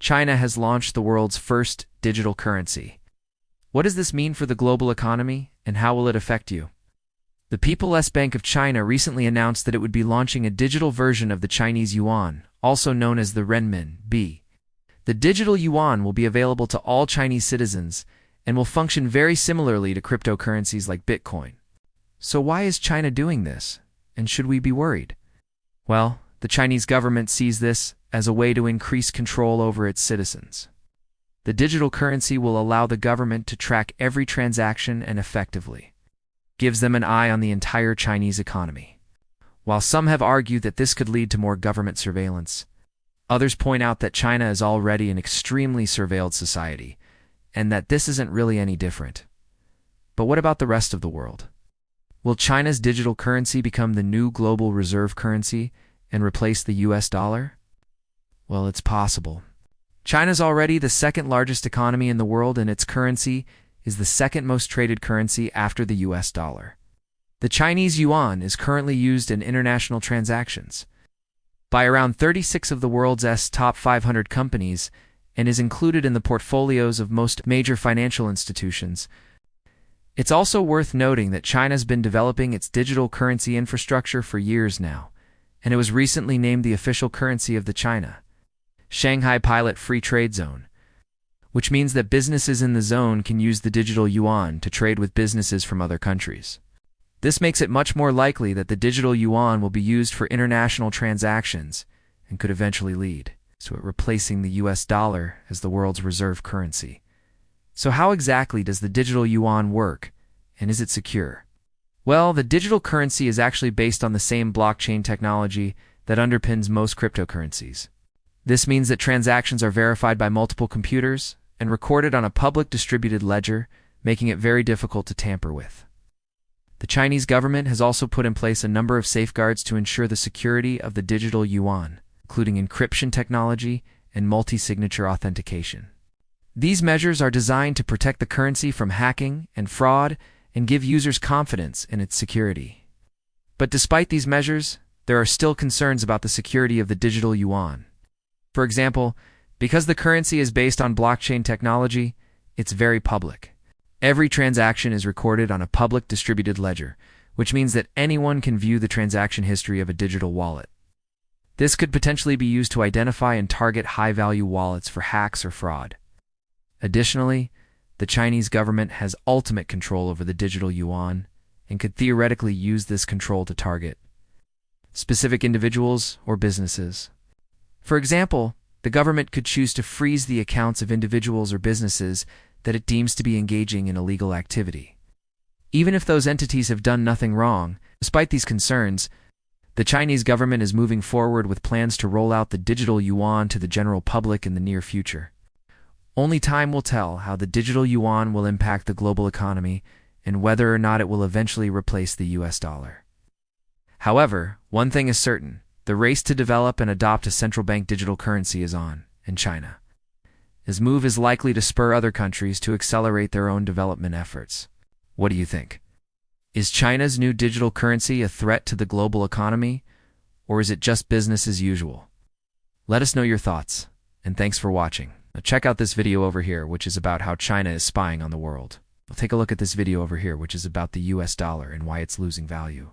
China has launched the world's first digital currency. What does this mean for the global economy, and how will it affect you? The People's Bank of China recently announced that it would be launching a digital version of the Chinese yuan, also known as the renminbi. The digital yuan will be available to all Chinese citizens and will function very similarly to cryptocurrencies like Bitcoin. So why is China doing this, and should we be worried? Well, the Chinese government sees this as a way to increase control over its citizens. The digital currency will allow the government to track every transaction and effectively gives them an eye on the entire Chinese economy. While some have argued that this could lead to more government surveillance, others point out that China is already an extremely surveilled society, and that this isn't really any different. But what about the rest of the world? Will China's digital currency become the new global reserve currency and replace the US dollar? Well, it's possible. China's already the second largest economy in the world, and its currency is the second most traded currency after the US dollar. The Chinese yuan is currently used in international transactions by around 36 of the world's top 500 companies and is included in the portfolios of most major financial institutions. It's also worth noting that China's been developing its digital currency infrastructure for years now, and it was recently named the official currency of the China Shanghai Pilot Free Trade Zone, which means that businesses in the zone can use the digital yuan to trade with businesses from other countries. This makes it much more likely that the digital yuan will be used for international transactions and could eventually lead to it replacing the US dollar as the world's reserve currency. So how exactly does the digital yuan work, and is it secure? Well, the digital currency is actually based on the same blockchain technology that underpins most cryptocurrencies. This means that transactions are verified by multiple computers and recorded on a public distributed ledger, making it very difficult to tamper with. The Chinese government has also put in place a number of safeguards to ensure the security of the digital yuan, including encryption technology and multi-signature authentication. These measures are designed to protect the currency from hacking and fraud and give users confidence in its security. But despite these measures, there are still concerns about the security of the digital yuan. For example, because the currency is based on blockchain technology, it's very public. Every transaction is recorded on a public distributed ledger, which means that anyone can view the transaction history of a digital wallet. This could potentially be used to identify and target high-value wallets for hacks or fraud. Additionally, the Chinese government has ultimate control over the digital yuan and could theoretically use this control to target specific individuals or businesses. For example, the government could choose to freeze the accounts of individuals or businesses that it deems to be engaging in illegal activity. Even if those entities have done nothing wrong, despite these concerns, the Chinese government is moving forward with plans to roll out the digital yuan to the general public in the near future. Only time will tell how the digital yuan will impact the global economy and whether or not it will eventually replace the US dollar. However, one thing is certain: the race to develop and adopt a central bank digital currency is on in China. This move is likely to spur other countries to accelerate their own development efforts. What do you think? Is China's new digital currency a threat to the global economy, or is it just business as usual? Let us know your thoughts, and thanks for watching. Now check out this video over here, which is about how China is spying on the world. Take a look at this video over here, which is about the US dollar and why it's losing value.